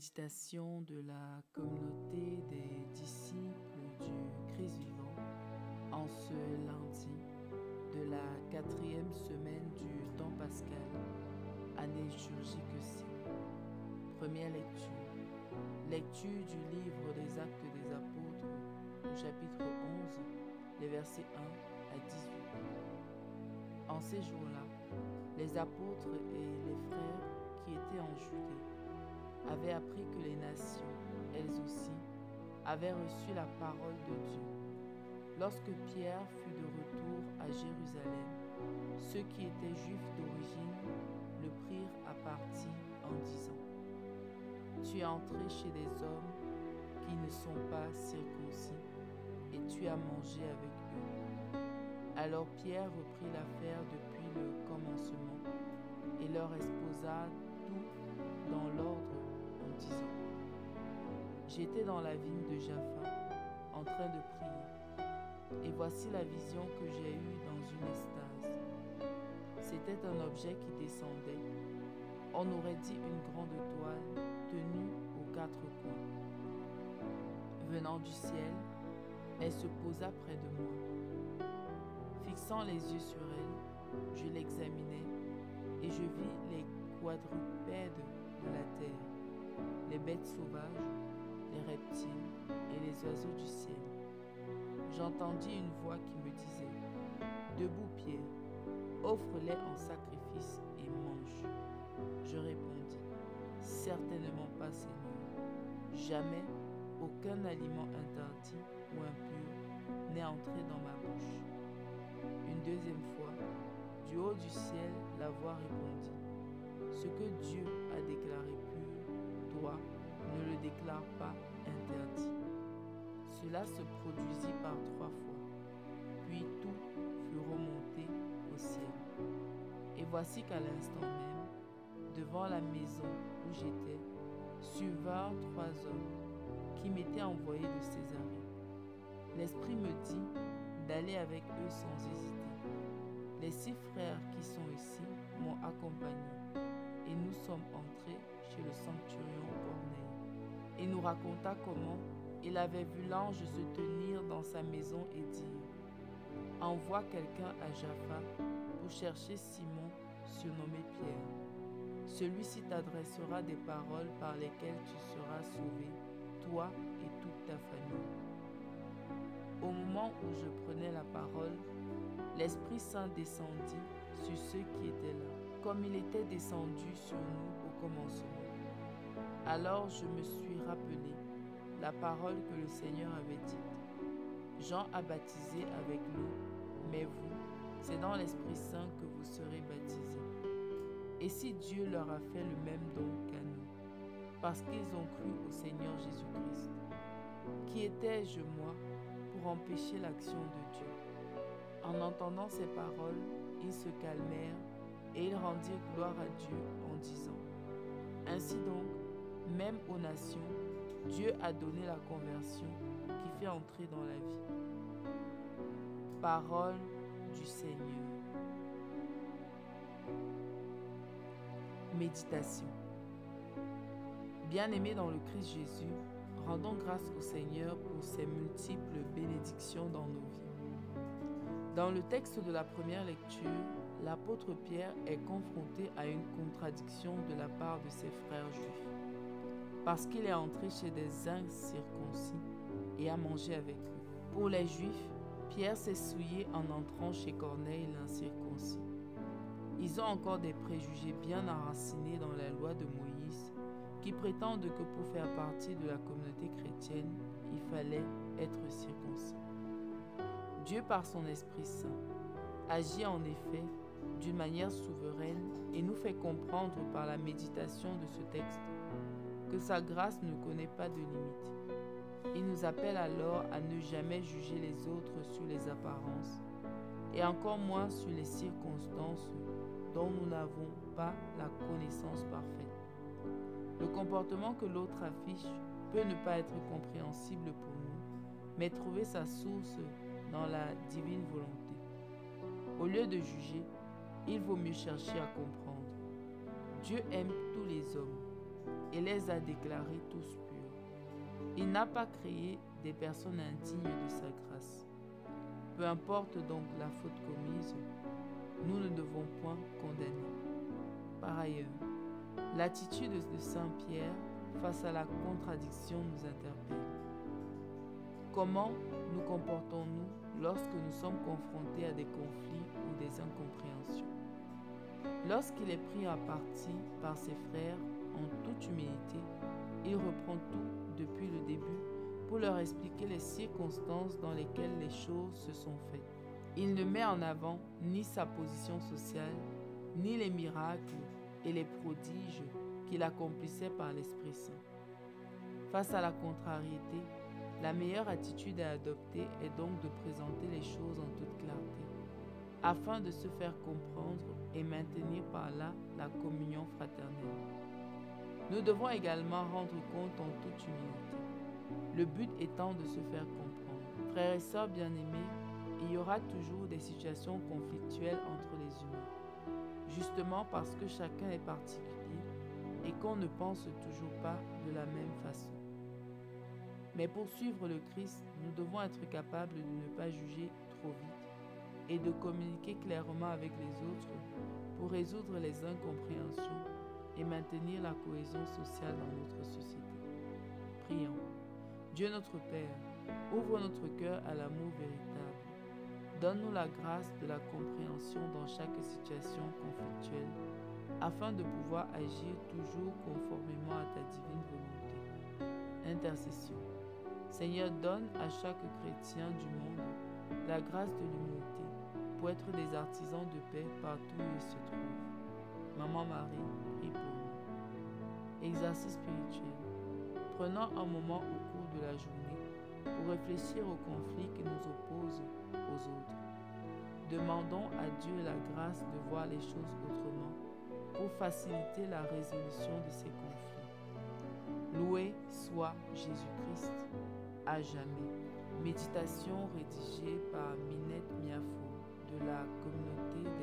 Méditation de la communauté des disciples du Christ vivant en ce lundi de la 4e semaine du temps pascal, année liturgique C. Première lecture. Lecture du livre des Actes des Apôtres au chapitre 11, les versets 1 à 18. En ces jours-là, les apôtres et les frères qui étaient en Judée avaient appris que les nations, elles aussi, avaient reçu la parole de Dieu. Lorsque Pierre fut de retour à Jérusalem, ceux qui étaient juifs d'origine le prirent à partie en disant : « Tu es entré chez des hommes qui ne sont pas circoncis, et tu as mangé avec eux. » Alors Pierre reprit l'affaire depuis le commencement et leur exposa tout dans l'ordre en disant : « J'étais dans la vigne de Jaffa en train de prier, et voici la vision que j'ai eue dans une estase. C'était un objet qui descendait. On aurait dit une grande toile tenue aux 4 coins. Venant du ciel, elle se posa près de moi. Fixant les yeux sur elle, je l'examinai et je vis les quadrupèdes de la terre, les bêtes sauvages, les reptiles et les oiseaux du ciel. J'entendis une voix qui me disait : « Debout, Pierre, offre-les en sacrifice et mange. » Je répondis : « Certainement pas, Seigneur. Jamais aucun aliment interdit ou impur n'est entré dans ma bouche. » Une deuxième fois, du haut du ciel, la voix répondit : « Ce que Dieu a déclaré pur, toi, ne le déclare pas interdit. » Cela se produisit par 3 fois, puis tout fut remonté au ciel. Et voici qu'à l'instant même, devant la maison où j'étais, survinrent 3 hommes qui m'étaient envoyés de Césarée. L'Esprit me dit d'aller avec eux sans hésiter. Les 6 frères qui sont ici m'ont accompagné, et nous sommes entrés chez le centurion Corneille. Il nous raconta comment il avait vu l'ange se tenir dans sa maison et dire : « Envoie quelqu'un à Jaffa pour chercher Simon, surnommé Pierre. Celui-ci t'adressera des paroles par lesquelles tu seras sauvé, toi et toute ta famille. » Au moment où je prenais la parole, l'Esprit Saint descendit sur ceux qui étaient là, comme il était descendu sur nous au commencement. Alors je me suis rappelé la parole que le Seigneur avait dite : « Jean a baptisé avec l'eau, mais vous, c'est dans l'Esprit Saint que vous serez baptisés. » Et si Dieu leur a fait le même don qu'à nous, parce qu'ils ont cru au Seigneur Jésus-Christ, qui étais-je moi pour empêcher l'action de Dieu ? En entendant ces paroles, ils se calmèrent et ils rendirent gloire à Dieu en disant : « Ainsi donc, même aux nations, Dieu a donné la conversion qui fait entrer dans la vie. » Parole du Seigneur. Méditation. Bien-aimés dans le Christ Jésus, rendons grâce au Seigneur pour ses multiples bénédictions dans nos vies. Dans le texte de la première lecture, l'apôtre Pierre est confronté à une contradiction de la part de ses frères juifs, parce qu'il est entré chez des incirconcis et a mangé avec eux. Pour les Juifs, Pierre s'est souillé en entrant chez Corneille l'incirconcis. Ils ont encore des préjugés bien enracinés dans la loi de Moïse, qui prétendent que pour faire partie de la communauté chrétienne, il fallait être circoncis. Dieu, par son Esprit Saint, agit en effet d'une manière souveraine et nous fait comprendre par la méditation de ce texte que sa grâce ne connaît pas de limite. Il nous appelle alors à ne jamais juger les autres sur les apparences et encore moins sur les circonstances dont nous n'avons pas la connaissance parfaite. Le comportement que l'autre affiche peut ne pas être compréhensible pour nous, mais trouver sa source dans la divine volonté. Au lieu de juger, il vaut mieux chercher à comprendre. Dieu aime tous les hommes, et les a déclarés tous purs. Il n'a pas créé des personnes indignes de sa grâce. Peu importe donc la faute commise, nous ne devons point condamner. Par ailleurs, l'attitude de Saint Pierre face à la contradiction nous interpelle. Comment nous comportons-nous lorsque nous sommes confrontés à des conflits ou des incompréhensions? Lorsqu'il est pris à partie par ses frères en toute humilité, il reprend tout depuis le début pour leur expliquer les circonstances dans lesquelles les choses se sont faites. Il ne met en avant ni sa position sociale, ni les miracles et les prodiges qu'il accomplissait par l'Esprit Saint. Face à la contrariété, la meilleure attitude à adopter est donc de présenter les choses en toute clarté, afin de se faire comprendre et maintenir par là la communion fraternelle. Nous devons également rendre compte en toute humilité, le but étant de se faire comprendre. Frères et sœurs bien-aimés, il y aura toujours des situations conflictuelles entre les humains, justement parce que chacun est particulier et qu'on ne pense toujours pas de la même façon. Mais pour suivre le Christ, nous devons être capables de ne pas juger trop vite et de communiquer clairement avec les autres pour résoudre les incompréhensions et maintenir la cohésion sociale dans notre société. Prions. Dieu notre Père, ouvre notre cœur à l'amour véritable. Donne-nous la grâce de la compréhension dans chaque situation conflictuelle, afin de pouvoir agir toujours conformément à ta divine volonté. Intercession. Seigneur, donne à chaque chrétien du monde la grâce de l'humilité pour être des artisans de paix partout où ils se trouvent. Maman Marie, prie pour nous. Exercice spirituel. Prenons un moment au cours de la journée pour réfléchir aux conflits qui nous opposent aux autres. Demandons à Dieu la grâce de voir les choses autrement pour faciliter la résolution de ces conflits. Loué soit Jésus-Christ à jamais. Méditation rédigée par Minette Miafo de la communauté des